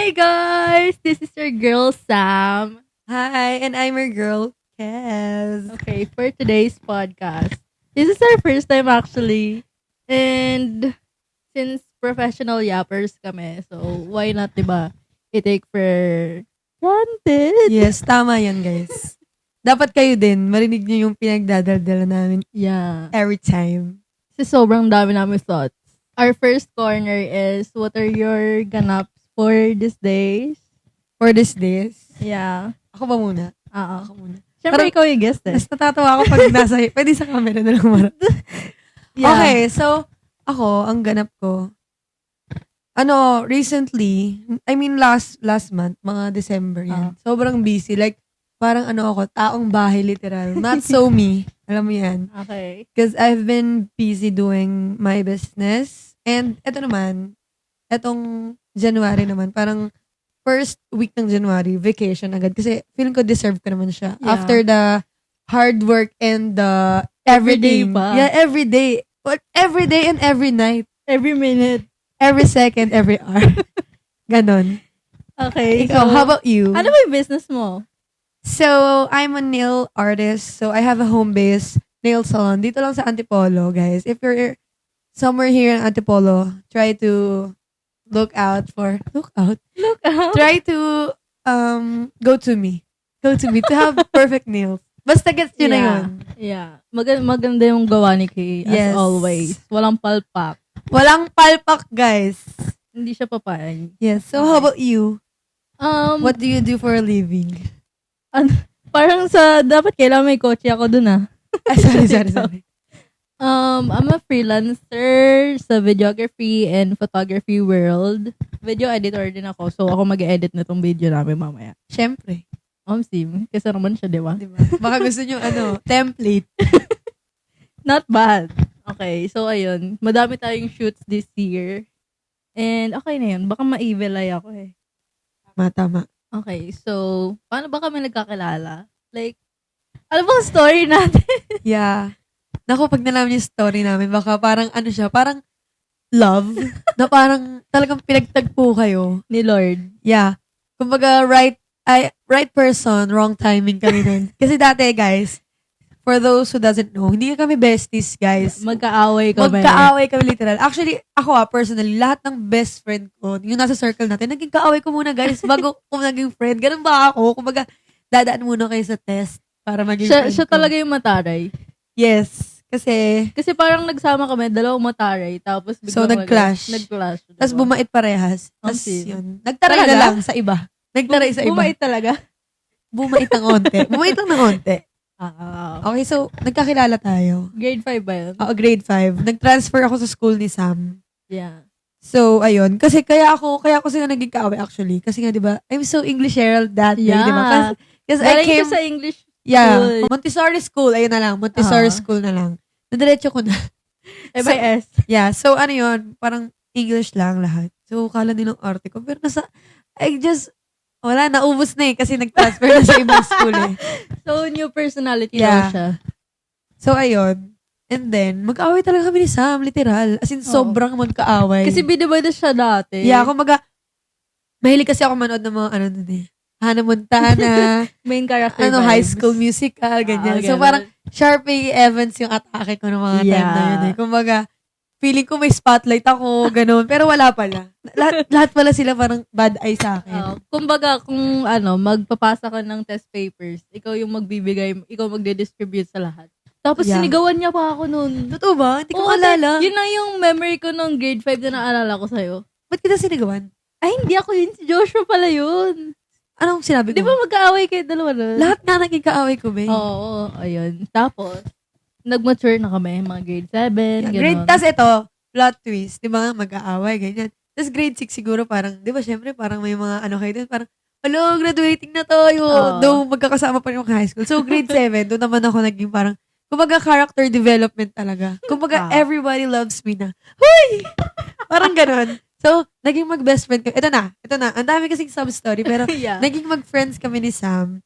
Hi guys! This is your girl Sam. Hi, and I'm your girl, Kez. Okay, for today's podcast. This is our first time actually. And since professional yappers kami, so why not, diba, i-take for granted? Yes, tama yan, guys. Dapat kayo din, marinig niyo yung pinagdadaldala namin Yeah. every time. Kasi sobrang dami namin thoughts. Our first corner is, what are your ganaps for these days? For these days. Yeah. Ako ba muna? Oo. Ako muna. Siyempre, ikaw yung guest eh. Mas natatawa ako pag nasa, pwede sa camera na lang marap. Yeah. Okay, so, ako, ang ganap ko, recently, I mean last month, mga December yan. Sobrang busy. Like, parang ako, taong bahay literal. Not so me. Alam mo yan. Okay. Because I've been busy doing my business. And etong January naman, parang first week ng January, vacation agad. Kasi feeling ko deserve ko naman siya. Yeah. After the hard work and the Everyday everything. pa. Yeah, every day. But every day and every night. Every minute. Every second, every hour. Ganon. Okay. Ikaw, how about you? Ano ba yung business mo? So, I'm a nail artist. So, I have a home-based nail salon. Dito lang sa Antipolo, guys. If you're somewhere here in Antipolo, try to look out. Look out. Try to go to me. Go to me to have perfect nails. Basta gets yun na yun. Yeah. Maganda yung gawa ni Kay, as Yes. always. Walang palpak. Walang palpak, guys. Hindi siya papayag. Yes. So, how about you? What? What do you do for a living? Parang dapat kailangan may kotse ako dun ah. Ay, sorry. I'm a freelancer sa videography and photography world. Video editor din ako, so ako mag-edit na tong video namin mamaya. Siyempre. Sim, kasi naman siya, di ba? Diba? Baka gusto nyo, template. Not bad. Okay, so ayun. Madami tayong shoots this year. And okay na yun. Baka ma-evil eye ako eh. Tama. Okay, so paano ba kami nagkakilala? Like, ano bang story natin? Yeah. Naku, pag nalaman yung story namin, baka parang parang love, na parang talagang pinagtagpo kayo. Ni Lord. Yeah. Kumbaga, right person, wrong timing kami nun. Kasi dati, guys, for those who doesn't know, hindi kami besties, guys. Magkaaway kami. Magkaaway kami literal. Actually, ako personally, lahat ng best friend ko, yung nasa circle natin, naging kaaway ko muna, guys, bago ko naging friend. Ganun ba ako? Kumbaga, dadaan muna kayo sa test para maging friend Siya ko. talaga yung mataray. Yes. Kasi Parang nagsama kami, dalawang mataray, tapos So, nag-clash. Nag-clash. Tapos bumait parehas. Tapos Sim. yun. Nagtaray na Talaga? lang sa iba. Nagtaray sa iba. Bumait talaga. Bumait ng onte. Bumait lang ng onte. Ah. Okay, so, nagkakilala tayo. Grade 5 ba yun? Oo, grade 5. Nag-transfer ako sa school ni Sam. Yeah. So, ayun. Kasi kaya ako sila naging kaaway actually. Kasi nga, di ba, I'm so English-era that day, Yeah. di ba? Kasi I Galing came, ka sa English yeah, school. Montessori school. Ayun na lang. Montessori school na lang. Nadiretso ko na. MIS. Yeah, so yun, parang English lang lahat. So, kala nilang arte ko. Pero wala, naubos na kasi nag-transfer na sa ibang school eh. So, new personality Yeah. daw siya. So, ayun. And then, mag-away talaga kami ni Sam, literal. As in, sobrang magkaaway. Kasi bidibida siya dati. Yeah, mahilig kasi ako manood ng mga Hannah Montana, Main character High vibes. School Musical, ganyan. So, ganun. parang Sharpay Evans yung atake ko ng mga time na yun eh. Kumbaga, feeling ko may spotlight ako, ganun. Pero wala pala. Lahat pala sila parang bad eye sa akin. Kumbaga, kung magpapasa ka ng test papers, ikaw yung magbibigay, ikaw magde-distribute sa lahat. Tapos sinigawan niya pa ako noon. Totoo ba? Hindi ko Oo, alala. Yun lang yung memory ko nung grade 5 na naalala ko sa'yo. Ba't kita sinigawan? Ay, hindi ako yun. Si Joshua pala yun. Anong sinabi ko? Di ba magkaaway kayo dalawa nun? Lahat nga naging kaaway ko, babe. Oo, ayun. Tapos, nag-mature na kami, mga grade 7, gano'n. Tapos ito, plot twist, di ba, mag-aaway, ganyan. Tapos grade 6 siguro parang, di ba, syempre, parang may mga kayo din, parang, graduating na tayo. Though, magkakasama pa rin yung high school. So, grade 7, doon naman ako naging parang, kumbaga, character development talaga. Kumbaga, everybody loves me na. Huy! Parang ganon. So, naging mag-best friend kami. Ito na. Ang dami kasing sub-story, pero Yeah. naging mag-friends kami ni Sam.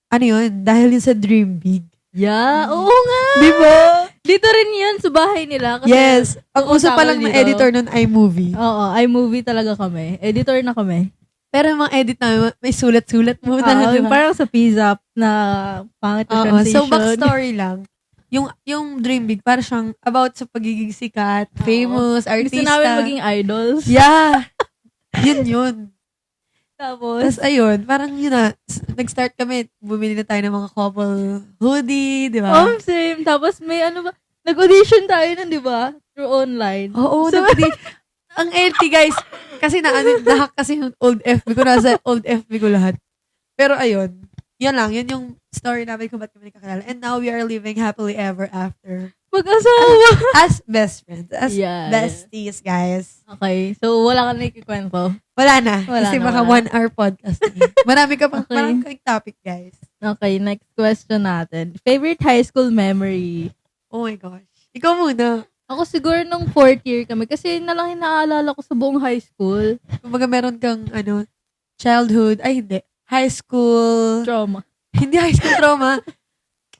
Yun? Dahil yun sa Dream Big. Yeah, oo nga. Di ba? Dito rin yan sa bahay nila. Kasi Yes. Ang uso pa lang dito. na editor nun, iMovie. Oo, iMovie talaga kami. Editor na kami. Pero yung mga edit namin, may sulat-sulat muna. Oo, diba? parang sa PZAP na pangit na Oo, transition. so backstory lang. Yung Dream Big, parang siyang about sa pagiging sikat, famous, artista. Gusto namin maging idols. Yeah. yun. Tapos, Tapos ayun, parang yun na, nag-start kami, bumili na tayo ng mga couple hoodie, di ba? same. Tapos may nag-audition tayo nun, di ba? Through online. Oo, So, ang LT guys, kasi nahack kasi yung old FB ko, nasa old FB ko lahat. Pero ayun, yun yung story namin kung ba't kami nakakilala. And now we are living happily ever after. Mag-asawa. As best friends, as Yeah, besties, guys. Okay. So, wala ka na ikikwento. Wala na. Wala Kasi na, baka wala. 1 hour podcast. Marami ka pang, Okay. marami kang topic, guys. Okay, next question natin. Favorite high school memory? Oh my gosh. Ikaw muna. Ako siguro nung 4th year kami kasi yun na lang yung naaalala ko sa buong high school. Kumbaga meron kang, childhood, ay hindi, high school, Trauma. hindi high school trauma.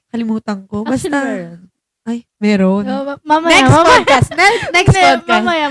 Kalimutan ko. Basta, Actually, meron. ay, meron. Mamaya, Next mamaya. podcast. Next Hindi, podcast. Mamaya.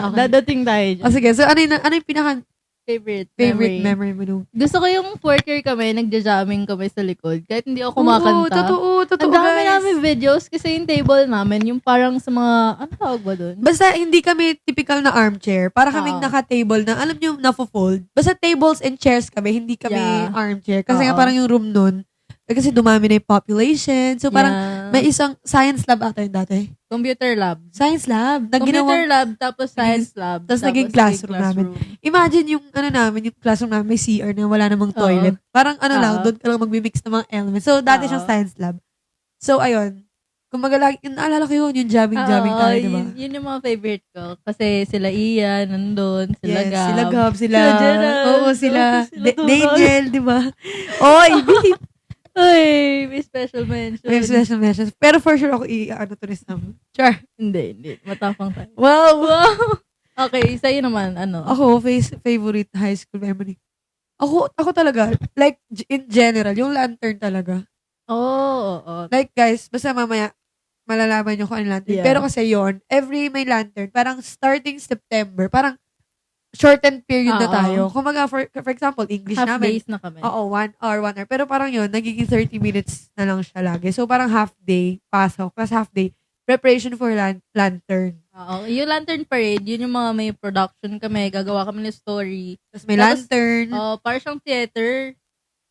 Okay. Dadating tayo dyan. O sige, so ano yung pinaka Favorite memory mo nung? Gusto ko yung 4th year kami, nagja-jamming kami sa likod. Kahit hindi ako Oo, kumakanta. totoo, Ang dami guys. namin videos kasi yung table namin, yung parang sa mga, ano tawag ba dun? Basta hindi kami typical na armchair. Para kaming Oo. naka-table na, alam nyo, nafo-fold. Basta tables and chairs kami, hindi kami Yeah. armchair. Kasi nga Oo. parang yung room nun, kasi dumami na yung population. So parang Yeah. may isang science lab ata yung dati. Computer lab. Science lab. Computer lab, tapos science lab. Tapos naging classroom namin. Imagine yung namin, yung classroom namin, may CR na wala namang Oo. toilet. Parang lang, Oo. doon ka lang magmimix ng mga elements. So, dati Oo. siyang science lab. So, ayun. Kumbaga lagi, naalala ko yung jamming tayo, diba? Yun yung mga favorite ko. Kasi sila Ian, nandun. Sila Yes, Gab. sila Gab, sila Gerald. Oo, sila Sila Dudol. Daniel, diba? Oy, Ay, may special mention. may special mentions. Pero for sure ako to ni Sam. Char. Hindi. Matapang tayo. Wow. Okay, sa'yo naman, ano? Ako, favorite high school memory. Ako talaga, like, in general, yung lantern talaga. Oo. Like, guys, basta mamaya, malalaman nyo kung ano lantern. Yeah. Pero kasi yon every may lantern, parang starting September, parang shortened period na Oo. tayo. Kumaga, for example, English Half namin. days na kami. Oo, 1 hour. Pero parang yun, nagiging 30 minutes na lang siya lagi. So, parang half day, pasok. Plus half day, preparation for lantern. Oo. Yung lantern parade, yun yung mga may production kami. Gagawa kami ng story. Tapos may Tapos, lantern. Parang siyang theater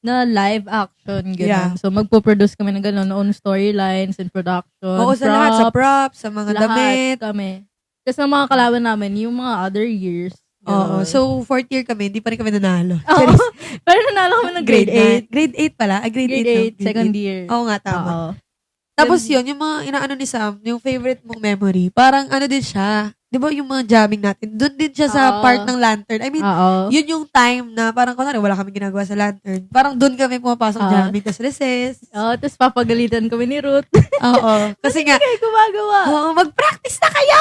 na live action. Ganun. Yeah. So, magpo-produce kami ng gano'n. Own storylines and production. Oo, sa lahat. Sa props, sa mga damit. Lahat kami. Kasi ang mga kalaban namin, yung mga other years. Oo. Ganun. So, 4th year kami, hindi pa rin kami nanalo. Oo. Pero nanalo kami ng grade 8. Grade 8 pala. Grade 8. Grade 8, second year. Oo nga, tama. Oo. Tapos yun, yung mga inaano ni Sam, yung favorite mong memory, parang ano din siya. Di ba yung mga jamming natin, doon din siya sa Oo. part ng lantern. I mean, Oo. yun yung time na parang kunwari, wala kami ginagawa sa lantern. Parang doon kami pumapasok Oo. jamming, tapos recess. Oo, tapos papagalitan kami ni Ruth. Oo. Kasi nga, Kayo gumagawa. oo, mag-practice na kayo!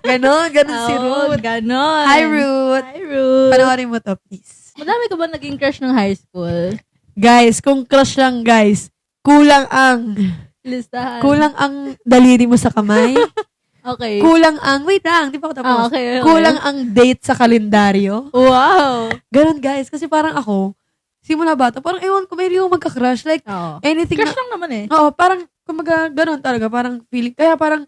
Ganon si Oo, Ruth. ganon. Hi, Ruth. Hi, Ruth. Panoorin mo to, please. Madami ka ba naging crush ng high school? Guys, kung crush lang, guys, kulang ang Listahan. daliri mo sa kamay. Okay. Wait lang, di pa ako tapos. Okay. Kulang ang date sa kalendaryo. Wow. Ganun, guys. Kasi parang ako, simula bata, parang ewan ko, may rin ako magka-crush. Like, Oo. anything Crush na, lang naman eh. oo, parang, kumaga, ganun talaga, parang feeling, kaya parang,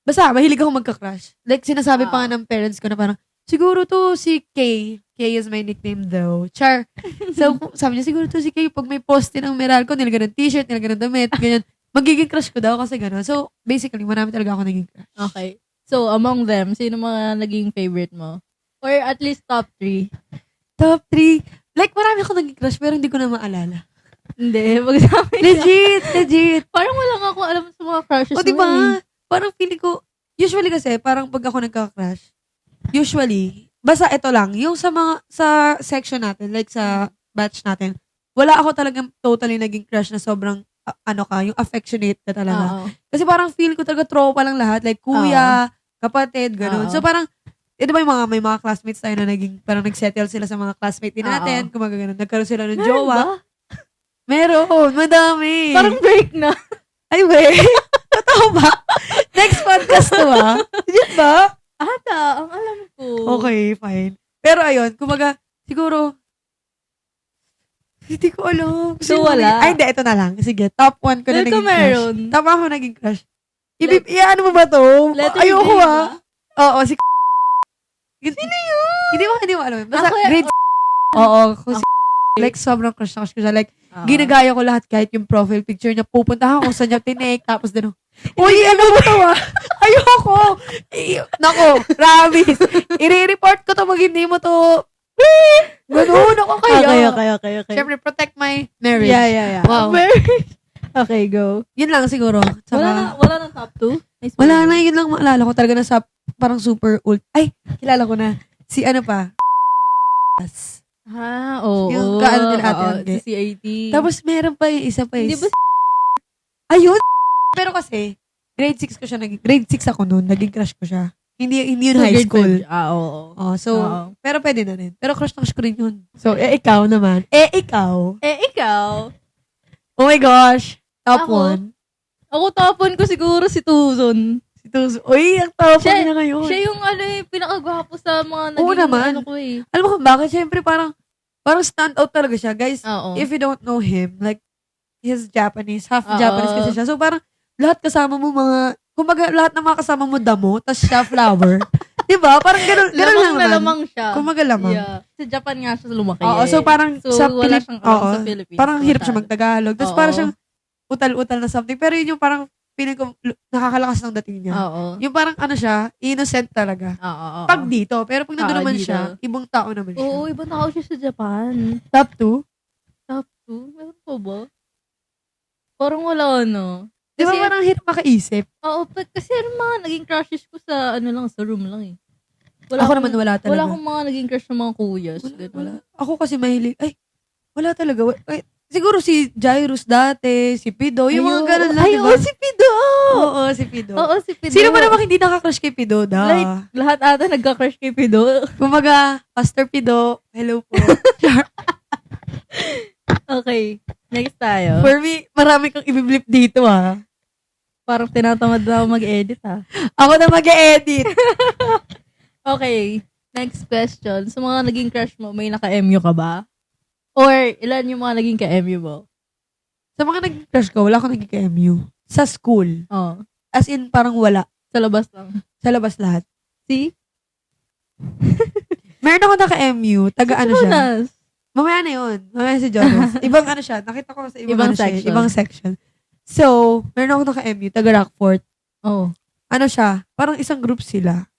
basta, mahilig ako magka-crush. Like, sinasabi pa nga ng parents ko na parang, siguro to si Kay. Kay is my nickname though. Char. So, sabi niya, siguro to si Kay, pag may poste ng Meralco, nilagyan ng t-shirt, nilagyan ng damit, ganyan. Magiging crush ko daw kasi gano'n. So, basically, marami talaga ako naging crush. Okay. So, among them, sino mga naging favorite mo? Or at least top 3? Top 3. Like, marami ako naging crush, pero hindi ko na maalala. Hindi. Magsabi Legit. Parang wala nga akong alam sa mga crushes O, diba? Parang feeling ko, usually kasi, parang pag ako nagka-crush, basta ito lang, yung sa section natin, like sa batch natin, wala ako talagang totally naging crush na sobrang, yung affectionate ka talaga. Oo. Kasi parang feel ko talaga tropa lang lahat, like kuya, kapatid, ganun. Oo. So parang, diba may mga classmates tayo na parang nagsettle sila sa mga classmate din natin, kumaga ganun, nagkaroon sila ng Meron jowa. ba? Meron, madami. Parang break na. Ay, wait. Totoo ba? Next podcast to, ah. Yun ba? Ata, ang alam ko. Okay, fine. Pero ayun, kumaga, siguro, Hindi ko alam. So, wala? Ay, hindi. Ito na lang. Sige, top 1 ko na Dahil ka naging meron. crush. Top 1 ko naging crush. Ano mo ba to? Letter Ayoko grade ah. ba? Oo, si Sino yun? Hindi mo alam. Basta Ako, grade Oo, ako si like, sobrang crush na crush ko siya. Like, ginagaya ko lahat kahit yung profile picture niya. Pupuntahan ko saan niya tinake. Tapos din, uy, ano mo to ah? Ayoko. Nako, promise. I-report ko to pag hindi mo to. Ganun ako kaya. Okay. Siyempre, protect my marriage. Yeah. Wow. Okay, go. Yun lang siguro. Saka, Wala nang top 2? wala na, yun lang maalala ko. Talaga na sa parang super old. Ay, kilala ko na. Si ano pa? Oo. Yung kaano nila ate Angge. Si CAT. Tapos meron pa yung isa pa Hindi ba Ayun! Pero kasi, grade 6 ko siya grade 6 ako noon, naging crush ko siya. Hindi yun high school. Oo. Oh, so, pero pwede na rin. Pero crush na crush ko rin yun. So, ikaw naman. Ikaw. Ikaw? Oh my gosh. Top Ako? 1. Ako tapon ko siguro si Tuzon. Si Tuzo. Uy, ang top 1 niya ngayon. Siya yung pinakagwapo sa mga naging Oo naman. ko eh. Alam mo kung bakit? Siyempre, parang stand out talaga siya. Guys, Oo. if you don't know him, like, he's Japanese. Half Oo. Japanese kasi siya. So, parang, lahat kasama mo kumbaga, lahat ng mga kasama mo damo, tas siya flower. Diba? Parang ganun lang naman. Lamang siya. Kumbaga lamang. Yeah. Sa Japan nga siya lumaki. Oo, so parang sa wala siyang alam sa Philippines. parang hirap siya magtagalog. Tapos Oo. parang siyang utal-utal na something. Pero yun yung parang feeling ko nakakalakas ng dating niya. Oo. Yung parang siya, innocent talaga. Oo. Pag dito. Pero pag nandun naman dito. siya, ibang tao naman siya. Oo, ibang tao siya sa Japan. Top 2? Top 2? Meron po ba? Parang wala Di ba parang hirap makaisip? Oo, kasi yung mga naging crushes ko sa sa room lang eh. Ako naman wala talaga. Wala akong mga naging crush ng mga kuyas. Wala. Ako kasi mahilig. Ay, wala talaga. Ay, siguro si Jairus dati, si Pido, yung mga ganun lang, diba? Oo, si Pido! Oo, si Pido. Oo, si Pido. Sino ba namang hindi nakakrush kay Pido? Like, lahat ata nagka-crush kay Pido. Kumaga, Pastor Pido, hello po. Okay, next tayo. For me, marami kang ibiblip dito ah. Parang tinatamad na ako mag-edit Ako na mag-edit. Okay, next question. Sa mga naging crush mo, may naka-MU ka ba? Or ilan yung mga naging ka-MU mo? Sa mga naging crush ko, wala akong naging ka-MU. Sa school. Oh, As in, parang wala. sa labas lang. Sa labas lahat. See? Meron ako naka-MU. Taga ano siya. Jonas. Mamaya na yun. Mamaya si Jonas. Ibang ano siya. Nakita ko sa ibang Section. Ibang section. So, meron ako naka-MU. Taga Rockfort. Oh. Ano siya? Parang isang group sila.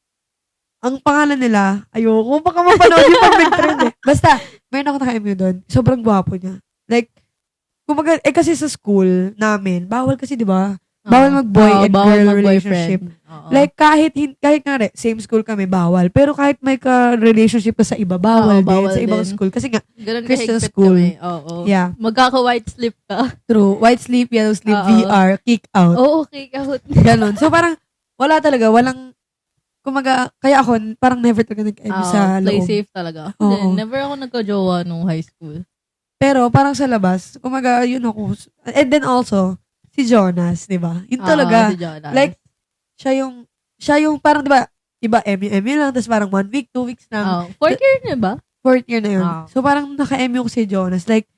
Ang pangalan nila, ayoko. Baka mapanood yung pag nag-trend eh. Basta, meron ako naka-MU doon. Sobrang gwapo niya. Like, kumbaga, kasi sa school namin, bawal kasi, di ba? Bawal mag-boy and girl relationship. Like, kahit nga same school kami, bawal. Pero kahit may ka-relationship ka sa iba, bawal din. Sa ibang school. Kasi nga, ganun Christian kahigpit school. kami. Oo. Yeah. Magkaka-white slip ka. True. White sleep, yellow sleep, Oo. VR, kick out. Oo, okay. Kahit. Ganon. So, parang, wala talaga. Walang, kumaga, kaya ako, parang never talaga nag-MU sa play loob. safe talaga. Oo. Then, never ako nagka-jowa nung high school. Pero, parang sa labas, kumaga, yun ako. And then also, si Jonas, di ba? Yun talaga. Si Jonas. Like, siya yung parang, di ba, iba, MU lang, tapos parang 1 week, 2 weeks lang. Fourth year na ba? 4th year na yun. So, parang naka-MU ko si Jonas. Like,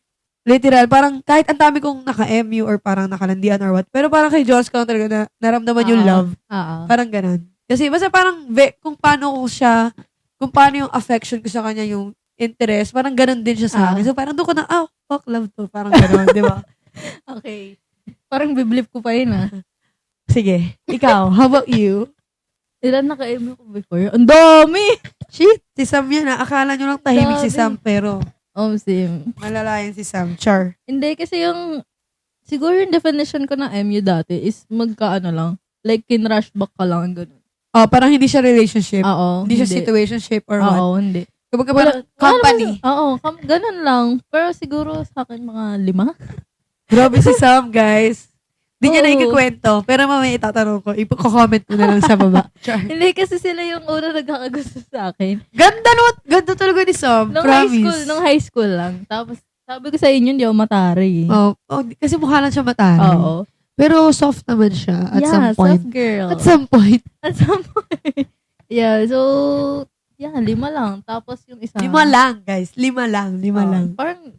literal, parang kahit ang dami kong naka-MU or parang nakalandian or what, pero parang kay Jonas ko lang talaga na naramdaman yung love. Parang ganun. Kasi basta parang, kung paano yung affection ko sa kanya, yung interest, parang ganun din siya sa akin. So, parang doon ko na, fuck love to. Parang ganun, di ba? Okay. Parang biblip ko pa yun Sige. Ikaw, how about you? Ilan naka-MU ko before? Ang dami! Shit, si Sam yan. Akala nyo lang tahimik si Dami. Sam, pero Sim. malala yan si Sam. Char. Hindi, kasi siguro yung definition ko ng MU dati is magkaano lang. Like, kinrush back ka lang, ganun. Parang hindi siya relationship. Oo. Hindi siya situationship or what. Oo, hindi. Kapag parang company. Ganun lang. Pero siguro sa akin mga 5. Grabe si Sam, guys. Di niya Oo. na ikikwento. Pero mamaya itatanong ko. Ipo-comment mo na lang sa baba. Char. Hindi, kasi sila yung una nagkakagusto sa akin. Ganda talaga ni Sam. Promise. Nung high school lang. Tapos, sabi ko sa inyo, hindi ako matari. Kasi mukha lang siya matari. Oo. Pero soft naman siya at some point. soft girl. At some point. At some point. Yeah, so, 5 lang. Tapos yung isa. 5 lang, guys. 5 lang. Parang,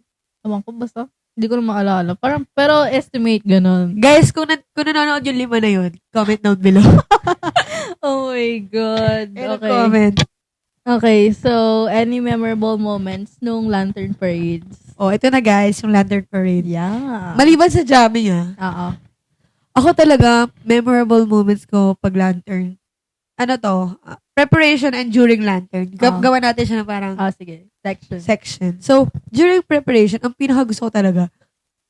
Ewan ko, basta. Hindi ko na maalala. Parang, pero estimate, ganun. Guys, kung nanonood yung 5 na yun, comment down below. Oh my God. Okay. Comment. Okay, so, any memorable moments nung Lantern Parades? Oh, ito na guys, yung Lantern Parade. Yeah. Maliban sa jamming Oo. ako talaga, memorable moments ko pag Lantern. Ano to? Preparation and during Lantern. Gawa natin siya na parang Sige. Section. section. So, during preparation, ang pinakagusto ko talaga,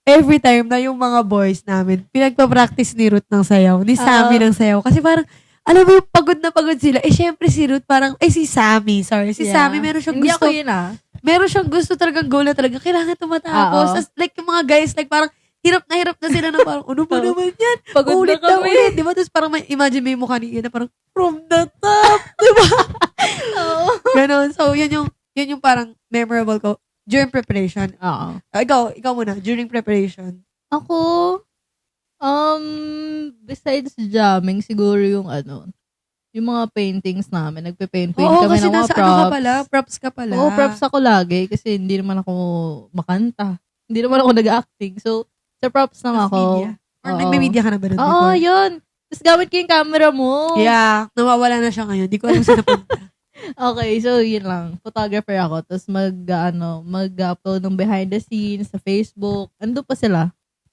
every time na yung mga boys namin, pinagpa-practice ni Ruth ng sayaw, ni Sammy ng sayaw. Kasi parang, alam mo, pagod na pagod sila. Syempre si Ruth parang, si Sammy, sorry. Si Sammy, meron siyang Hindi gusto. ako yun Meron siyang gusto talagang goal na talaga. Kailangan tumatapos. As, like, yung mga guys, like, parang, hirap na sila na parang, ano ba naman yan? Pagod Ulit na kami. ulit. Di ba? Tapos parang imagine mo yung mukha ni Ian na parang, from the top. Di ba? Oo. Ganon. So, yun yung parang memorable ko during preparation. Oo. Ikaw muna, during preparation. Ako, besides jamming, siguro yung yung mga paintings namin. Nagpe-paint Oo, kami kasi ng mga nasa props. ano ka pala, props ka pala. Oo, props ako lagi kasi hindi naman ako makanta. Hindi naman ako nag-acting. So, sa props lang Tapos ako. media. Or Oo. nagme-media ka na ba nun Oo, before? yun. Tapos gamit ko yung camera mo. Yeah, nawawala na siya ngayon. Di ko alam saan napunta. Okay, so yun lang. Photographer ako. Tapos mag-upload ng behind the scenes sa Facebook. Ando pa sila.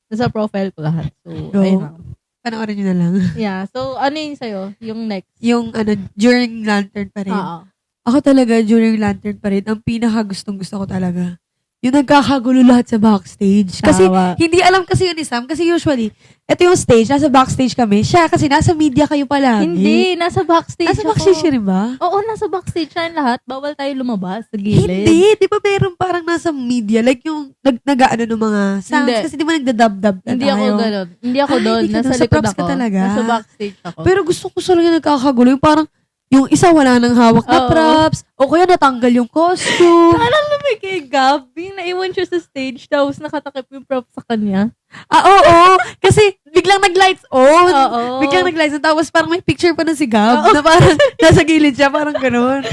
Nasa profile ko lahat. So, Go. ayun lang. Panoorin nyo na lang. Yeah. So, ano yung sa'yo? Yung next? Yung during Lantern Parade. Oo. Ako talaga, during Lantern Parade, ang pinaka-gustong-gusto ko talaga, yung nagkakagulo lahat sa backstage. Kasi, Tawa. hindi alam kasi yun ni Sam. Kasi usually, ito yung stage, nasa backstage kami. Siya, kasi nasa media kayo palagi. Hindi, nasa backstage Nasa backstage ako. siya rin ba? Oo, nasa backstage siya lahat. Bawal tayo lumabas sa gilid. Hindi. Di ba meron parang nasa media? Like yung nag-ano ng mga sounds. Hindi. Kasi di ba nagdadab-dab na Hindi tayo? ako ganun. Hindi ako doon. hindi ka Nasa doon. Sa likod props ako. ka talaga. Nasa backstage ako. Pero gusto ko talaga nagkakagulo. Yung parang, yung isa wala nang hawak na Oo. props. O kaya natanggal yung costume. Naalala mo kay Gabi, naiwan siya sa stage, tapos nakatakip yung prop sa kanya. Oo. Kasi biglang nag-lights on. Oo. Biglang nag-lights on. Tapos parang may picture pa na si Gab. Na parang nasa gilid siya. Parang ganun.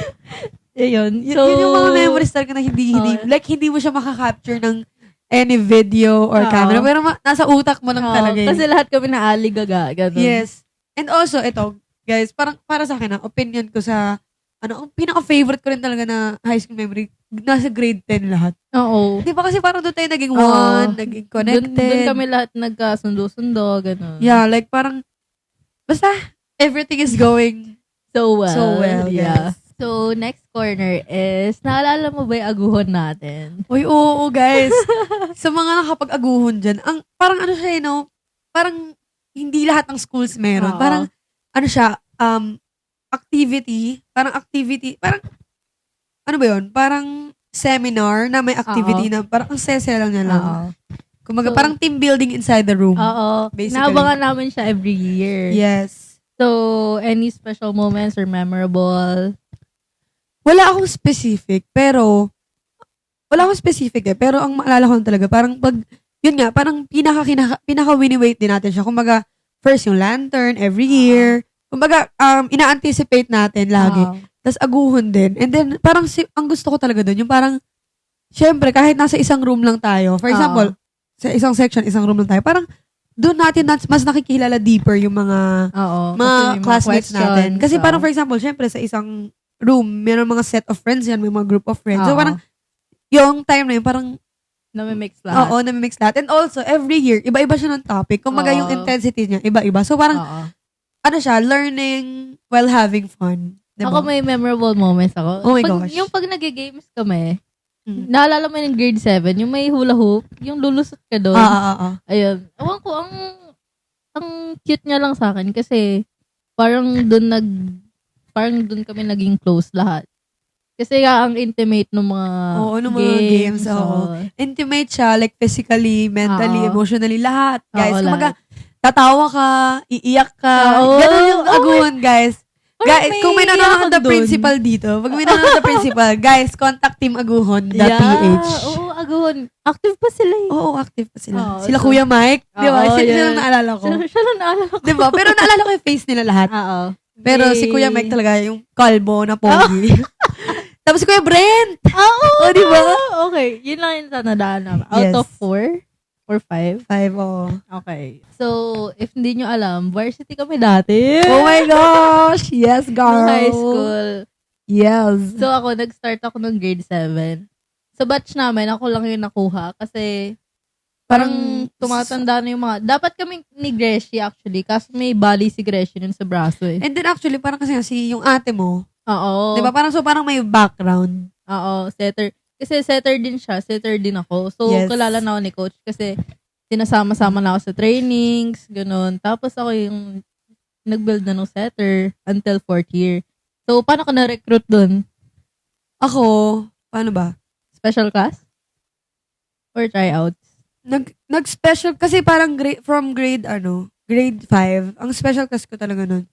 Ayun. So, yun yung mga memories talaga na hindi, Oo. like hindi mo siya makaka-capture ng any video or Oo. camera. Pero nasa utak mo lang Oo, talaga yun. kasi lahat kami naaligaga. Ganun. Yes. And also, ito, guys, parang para sa akin, opinion ko sa, ang pinaka-favorite ko rin talaga na high school memory, nasa grade 10 lahat. Oo. Di ba kasi parang doon tayo naging Oo. one, naging connected. Doon kami lahat nagkasundo-sundo, ganun. Yeah, like parang, basta, everything is going So well. so well, Yeah. guys. So, next corner is, naalala mo ba yung aguhon natin? Uy, oo, guys. Sa mga nakapag-aguhon dyan, parang ano siya, parang hindi lahat ng schools meron. Oo. Parang, ano siya, activity, parang, ano ba yun? Parang seminar na may activity na parang ang sese lang niya lang. Oo. Kumbaga, So, parang team building inside the room. Oo. Basically. Naabangan namin siya every year. Yes. So, any special moments or memorable? Wala akong specific, pero ang maalala ko lang talaga, parang yun nga, parang pinaka-wini-wait din natin siya. Kumbaga, first yung lantern, every year. Kumbaga, ina-anticipate natin lagi. Oo. Tapos aguhon din. And then, parang ang gusto ko talaga doon, yung parang, syempre, kahit nasa isang room lang tayo, for example, sa isang section, isang room lang tayo, parang, doon natin mas nakikilala deeper yung mga Oo. mga Kasi yung classmates natin. questions, Kasi oo. parang, for example, syempre, sa isang room, meron mga set of friends yan, may mga group of friends. So, Oo. parang, yung time na yun, parang, Namimix lahat. oo, namimix lahat. And also, every year, iba-iba siya ng topic. Kumbaga, Oo. yung intensity niya, iba-iba. So, parang, Oo. ano siya, learning while having fun. Diba? Ako may memorable moments ako. Oh my gosh. Yung pag nag-games kami, Mm. naalala mo yung grade 7, yung may hula hoop, yung lulusot ka doon. Ayun. Ewan ko, ang cute niya lang sa akin kasi parang doon kami naging close lahat. Kasi ang intimate ng mga Oo, nung mga games, oo. Intimate siya, like physically, mentally, Oo. emotionally, lahat. Guys, Oo, kumbaga, tatawa ka, iiyak ka. Oo. Ganun yung aguhon, guys. Parang Guys, kung may nanonood na iyakan dun. principal dito, pag may nanonood na principal, guys, contact teamaguhon.ph. Oo, aguhon. Active pa sila eh. Oo, active pa sila. Oo, Sila so- Kuya Mike, di ba? Oo, Sila yun. lang naalala ko. Siya lang naalala ko. Di ba? Pero naalala ko yung face nila lahat. Oo. Pero si Kuya Mike talaga yung kalbo na pogi. Tapos si Kuya Brent. Oo, Oh, di ba? Okay, yun lang yung tanadaan namin. Out Yes. of 4 or 5. 5, oh. Okay. So, if hindi nyo alam, varsity kami dati. Oh my gosh! Yes, girl. Nung high school. Yes. So, nag-start ako nung grade 7. Sa batch namin, ako lang yung nakuha kasi parang tumatanda na yung mga... Dapat kami ni Greshi actually kasi may bali si Greshi nun sa braso eh. And then actually, parang kasi yung ate mo, Oo. di ba? Parang may background. Oo, setter. Kasi setter din siya, setter din ako. So, Yes. kilala na ako ni coach kasi sinasama-sama na ako sa trainings, ganun. Tapos ako yung nag-build na ng setter until 4th year. So, paano ka na-recruit dun? Ako, paano ba? Special class? Or tryouts? Nag-special, kasi parang grade 5, ang special class ko talaga nun,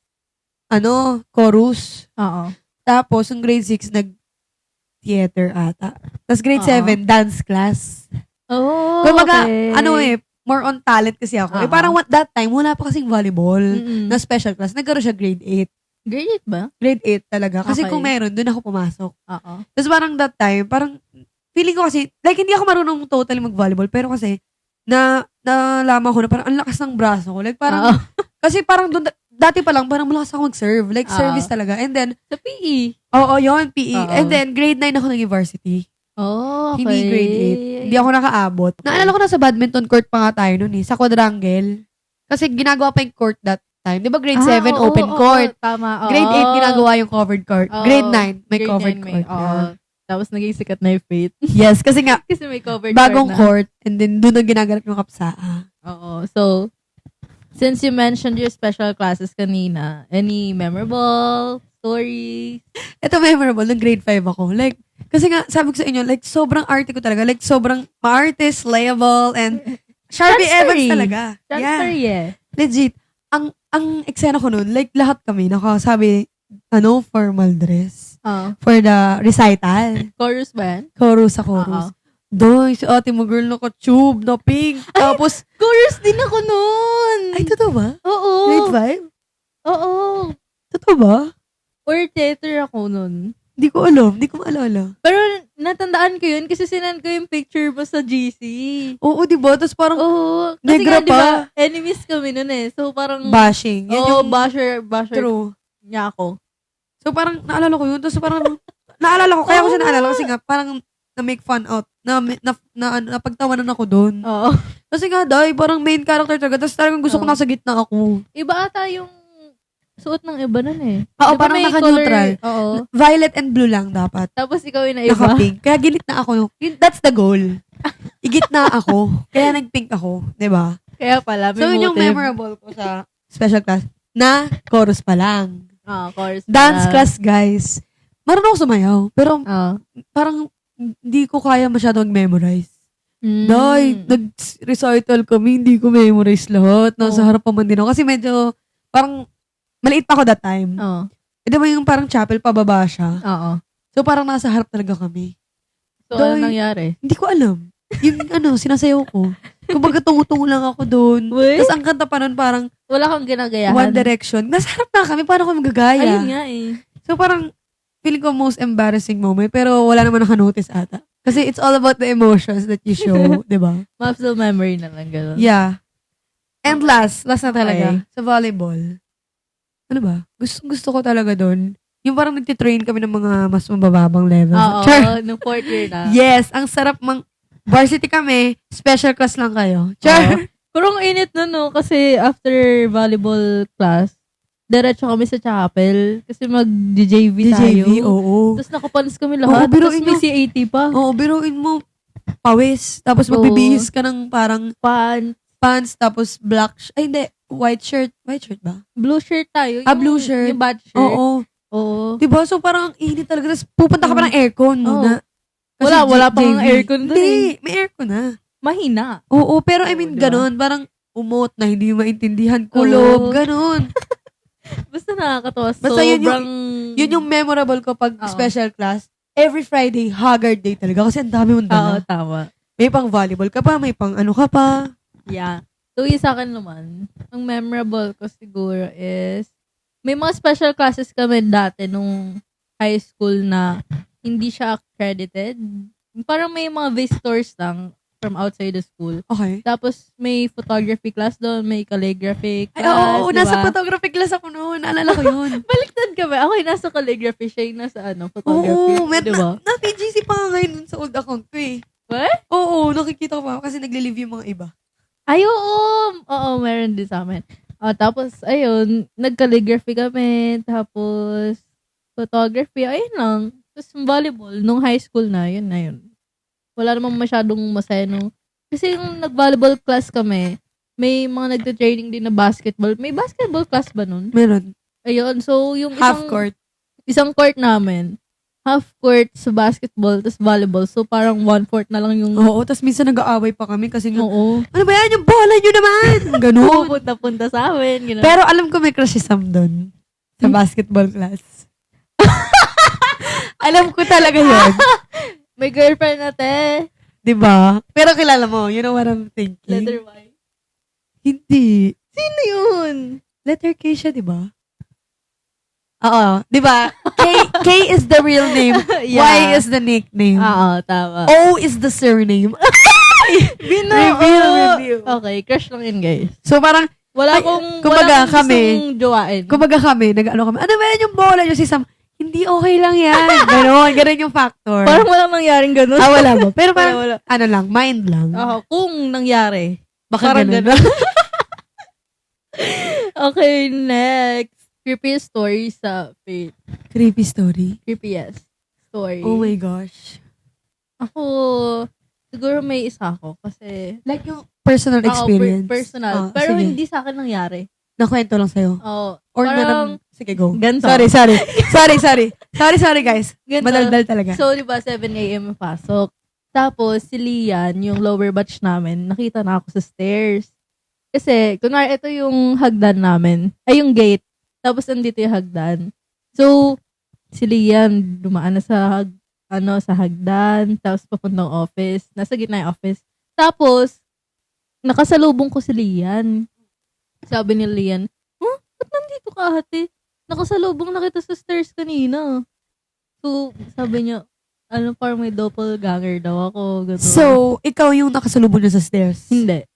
chorus. Oo. Tapos, yung grade 6, nag-theater ata. Tapos grade Oo. 7, dance class. Oh, Kumbaga, okay. more on talent kasi ako. Oo. Parang that time, wala pa kasing volleyball Mm-mm. na special class. Nagkaroon siya grade 8. Grade 8 ba? Grade 8 talaga. Kasi Okay. kung meron, dun ako pumasok. Oo. Tapos parang that time, parang feeling ko kasi, like hindi ako marunong totally mag-volleyball, pero kasi, nalaman ko na parang ang lakas ng braso ko. Like parang, Oo. kasi parang dun, dati pa lang, parang malakas ako mag-serve. Like Oo. service talaga. And then, Sa PE. oo, yun, PE. Oo. And then, grade 9 ako naging varsity. Oh, okay. Hindi grade 8. Hindi ako nakaabot. Naalala ko na sa badminton court pa nga tayo nun sa quadrangle. Kasi ginagawa pa yung court that time. Di ba grade 7, oo, open oo, court. tama. Oo. Grade 8, ginagawa yung covered court. Oo. Grade 9, may Grade covered 9 court. Oo. Tapos naging sikat na yung Faith. Yes, kasi nga, Kasi may covered bagong court court, and then doon na ginaganap yung kapsaa. na. Oo. So, since you mentioned your special classes kanina, any memorable stories? Ito memorable, nung grade 5 ako. Like, kasi nga, sabi ko sa inyo, like, sobrang arte ko talaga. Like, sobrang ma-arte, slayable, and Sharpie Evans Transferee. talaga. Transfer, yeah. Legit. Ang eksena ko nun, like, lahat kami, nakasabi, formal dress. Oh. For the recital. Chorus ba yan? Chorus sa chorus. Oo. Doy, si ate mo girl naka-tube, na pink. Tapos, Chorus din ako nun! ay, totoo ba? Oo. Grade 5? Oo. Totoo ba? Or theater ako nun. Hindi ko alam. Hindi ko maalala. Pero natandaan ko yun kasi sinend ko yung picture mo sa GC. Oo, di ba? Tapos parang Oo. Kasi negra nga, di ba, pa. enemies kami nun eh. So parang, bashing. Yan oo, yung basher true. niya ako. So parang naalala ko yun. Tapos parang naalala ko. Kaya ko siya naalala kasi nga parang na-make fun out. Napagtawanan ako doon. Oo. Kasi nga, dahil parang main character talaga. Tapos talagang gusto ko Oo. nasa gitna ako. Iba ata yung suot ng iba nun eh. Oo, Di ba parang may naka-neutral. color? Oo. Violet and blue lang dapat. Tapos ikaw yung naiba. Naka-pink. Kaya gilitna ako. That's the goal. Igitna ako. Kaya nag-pink ako. Diba? Kaya pala, may So, yun yung motive. memorable ko sa special class na chorus pa lang. Chorus. Dance class, guys. Marunong ako sumayaw. Pero Oo. parang hindi ko kaya masyado mag-memorize. Mm. Dahil nag-recital kami, hindi ko memorize lahat. Nasa harap pa man din ako. Kasi medyo, parang, maliit pa ako that time. Oo. E diba yung parang chapel, pababa siya. Oo. So parang nasa harap talaga kami. So, ano Dahil- nangyari? Hindi ko alam. Yung sinasayaw ko. Kumbaga tungo-tungo lang ako doon. Wait. Tapos ang kanta pa nun parang Wala kang ginagayahan. One Direction. Nasa harap na kami, paano ko magagaya? Ayun nga eh. So parang, feeling ko most embarrassing moment, pero wala naman naka-notice ata. Kasi it's all about the emotions that you show, di ba? Muscle memory na lang gano'n. Yeah. And last na talaga, Okay. sa volleyball. Ano ba? Gusto ko talaga doon. Yung parang nagtitrain kami ng mga mas mabababang level. Oo, Char! nung 4th year na. Yes, ang sarap varsity kami, special class lang kayo. Oo. Char! Pero ang init nun, no? Kasi after volleyball class, diretso kami sa chapel. Kasi mag-JV tayo. DJV, oo. Tapos nakapanis kami lahat. Oo, Tapos biruin may nyo. CAT pa. Oo, biruin mo, pawis. Tapos Oo. magbibihis ka ng parang Pan. pants, tapos black, ay hindi, white shirt. White shirt ba? Blue shirt tayo. Blue shirt. Yung bad shirt. Oo. Oo. Diba? So parang ang init talaga. Tapos pupunta ka pa ng aircon muna. Kasi Wala pa JV. ng aircon dun Hindi, may aircon na. Mahina. Oo, pero I mean, diba? ganun. Parang umot na hindi mo maintindihan. Kulob, Oo. ganun. Basta nakakatawa. Basta yun yung- Sobrang... Yun yung memorable ko pag Oo. special class. Every Friday, haggard day talaga. Kasi ang dami mong Oo, dala. tama. May pang volleyball ka pa, may pang ano ka pa. Yeah. So, yung sa akin naman, ang memorable ko siguro is, may mga special classes kami dati nung high school na hindi siya accredited. Parang may mga visitors lang from outside the school. Okay. Tapos may photography class doon, may calligraphy Ay, class, oo, diba? nasa photography class ako noon. Naalala ko yun. Baliktad kami. Ako yung nasa calligraphy, siya yung nasa photography. Oo, diba? na-TGC pa nga ngayon sa old account ko eh. What? Oo, nakikita ko pa kasi nagli-live yung mga iba. Ay, oo. Oo, meron din sa amin. Tapos, ayun, nag-calligraphy kami. Tapos, photography, ayun lang. Tapos, volleyball, nung high school na yun. Wala namang masyadong masaya nung... Kasi yung nag-volleyball class kami, may mga nagte-training din na basketball. May basketball class ba nun? Meron. Ayun, so yung Half court. Isang court namin, half court sa basketball, tapos volleyball. So, parang 1/4 na lang yung... Oo, tapos minsan nag-aaway pa kami kasi nga, Oo. ano ba yan? Yung bola nyo naman! Ganun. Punta-punta sa amin. Ganun. Pero alam ko may crush si Sam doon. Sa basketball class. Alam ko talaga yun. May girlfriend na te. Diba? Pero kilala mo, you know what I'm thinking? Letter Y. Hindi. Sino yun? Letter K siya, diba? Oo. Diba? K is the real name. Yeah. Y is the nickname. Oo, tama. O is the surname. Reveal. Okay, crush lang yun, guys. So parang, Wala Ay, kong kumbaga, wala kong gustong jowain. kumbaga kami, nag-ano kami, ano ba yan yung bola nyo si Sam? Hindi okay lang yan. Ganon yung factor. Parang walang nangyaring ganun. wala mo. Pero parang, wala. ano lang, mind lang. Kung nangyari. Baka Parang ganun. ganun. Okay, next. Creepiest story sa Faith. Creepy story. Creepiest story. Oh my gosh. Ako, siguro may isa ako kasi... Like yung personal experience. Personal. Oh, Pero sige. hindi sa akin nangyari. Nakwento lang sa'yo. Oo. Or parang, sige, go. ganito. Sorry, guys. Ganito. Madaldal talaga. So, di ba, 7 a.m. pasok. Tapos, si Lian, yung lower batch namin, nakita na ako sa stairs. Kasi, kunwari, ito yung hagdan namin. Ay, yung gate. Tapos, andito yung hagdan. So, si Lian, dumaan na sa hagdan. Tapos, papuntang office. Nasa gitna yung office. Tapos, nakasalubong ko si Lian. Sabi ni Lian, ba't nandito ka, ate? Nakasalubong na kita sa stairs kanina. So, sabi niya, parang may doppelganger daw ako. Ganun. So, ikaw yung nakasalubong niya sa stairs? Hindi.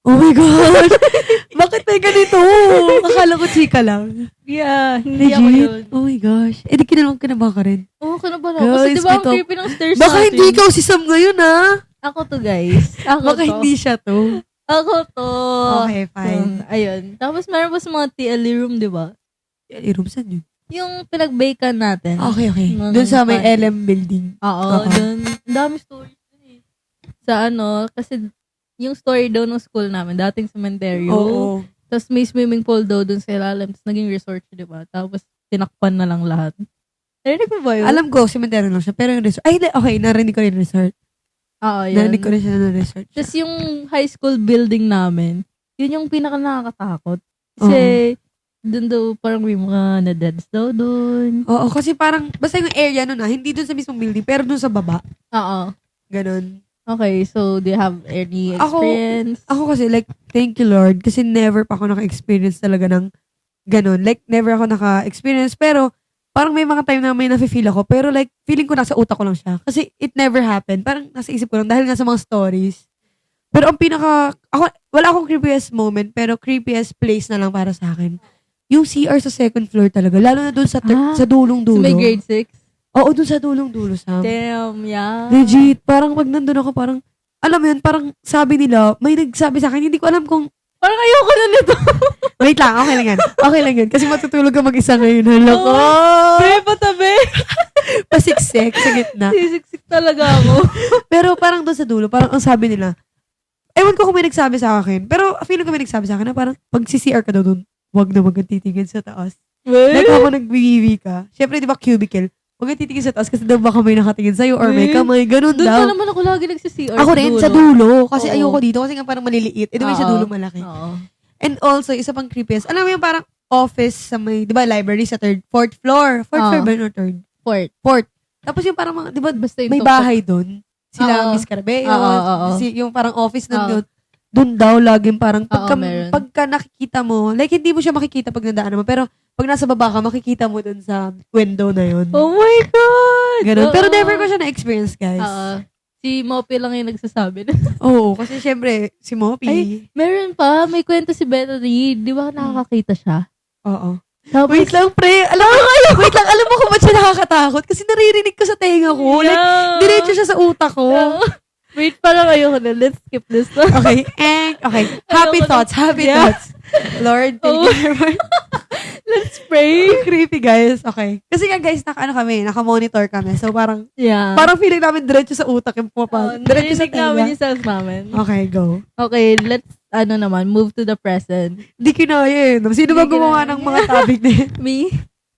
Oh my God! Bakit may ganito? Akala ko chika lang. Yeah, hindi ako Legit? yun. Oh my gosh. Eh, di kinaba ka rin. Oo, kanabahan ako. Kasi Guys, diba ang ito- creepy ng stairs Baka natin? hindi ikaw si Sam ngayon, ha? Ako to, guys. Ako Baka to. hindi siya to. Ako to. Okay, fine. Ayun. Tapos meron pa sa mga TLE room, di ba? I-room saan yun? Yung pinag-bakean natin. Okay. Mga Doon sa may pantry. LM building. Oo, Oo. dun. Ang dami stories dun eh. Sa kasi yung story daw ng school namin, dating cementerio. Oo. Tapos may swimming pool daw dun sa ilalim. Tapos naging resort siya, di ba? Tapos tinakpan na lang lahat. Narinig mo ba yun? Alam ko, cemetery lang siya. Pero yung resort. Ay, hindi. Okay, narinig ko rin yung resort. Oo, yun. Narinig ko rin siya ng resort. Tapos yung high school building namin, yun yung pinaka nakakatakot. Kasi, dun daw parang may mga na-deads daw dun. Oo, kasi parang, basta yung area nun hindi dun sa mismong building, pero dun sa baba. Oo. Ganon. Okay, so do you have any experience? Ako kasi, like, thank you Lord, kasi never pa ako naka-experience talaga ng ganon. Like, never ako naka-experience, pero parang may mga time na may nafe-feel ako, pero like, feeling ko nasa utak ko lang siya. Kasi it never happened. Parang nasa isip ko lang, dahil nga sa mga stories. Pero ang wala akong creepiest moment, pero creepiest place na lang para sa akin. Yung CR sa second floor talaga, lalo na dun sa Ah, dulong-dulo. So may grade 6? Oo, dun sa dulong-dulo, Sam. Damn, yeah. Legit, parang pag nandun ako, parang, alam mo yun, parang sabi nila, may nagsabi sa akin, hindi ko alam kung, Parang ayoko na nito. wait lang, okay lang yan. Okay lang yun. Kasi matutulog ka mag-isa ngayon. Hala ko. Pre, patabi. Pasiksik sa gitna. Sisiksik talaga ako. Pero parang doon sa dulo, parang ang sabi nila, ewan ko kung may nagsabi sa akin, pero feeling ko may nagsabi sa akin na parang pag CCR ka daw doon, wag na wag kang titingin sa taas. Like ako nag-BBB ka, syempre di ba cubicle, wag kang titingin sa taas kasi daw baka may nakatingin sa'yo or may kamay, ganun Doon daw. pa naman ako lagi nagsi-CR. Ako rin, sa dulo. Kasi Oo. ayoko dito kasi nga parang maliliit. Ito may sa Oo. dulo malaki. Oo. And also, isa pang creepiest. Alam mo yung parang office sa may, di ba, library sa fourth floor. Fourth Oo. floor ba yun or third? Fourth. Tapos yung parang mga, di ba, Basta yung may tuktok. bahay doon. Sila Oo. Miss Carabeo. Oo. Yung parang office Oo. nandun. Doon daw laging parang Meron. pagka nakikita mo, like hindi mo siya makikita pag nadaanan mo, pero pag nasa baba ka, makikita mo dun sa window na yun. Oh my God! Ganun. Pero Oo. never ko siya na-experience, guys. Si Mopi lang yung nagsasabi. Oo, kasi syempre, si Mopi. Ay, meron pa. May kwento si Beta Reed. Di ba nakakakita siya? Oo. Tapos, Wait lang, pre. Wait lang, alam mo kung ba't siya nakakatakot? Kasi naririnig ko sa tenga ko. Like, diretso siya sa utak ko. Wait, parang ayoko na. Let's skip this. Okay. Okay. Happy Ayoko na. thoughts. Happy Yeah. thoughts. Lord, thank Oh. you very much. Let's pray. Creepy, guys. Okay. Kasi nga, guys, naka-monitor kami. So, parang feeling namin diretso sa utak yung pumapasok. Diretso sa Narinig namin tenga. yung sounds namin. Okay, go. Okay, let's, move to the present. Di kinaya eh. Sino ba Di gumawa kinaya. ng mga topic na yun? Me?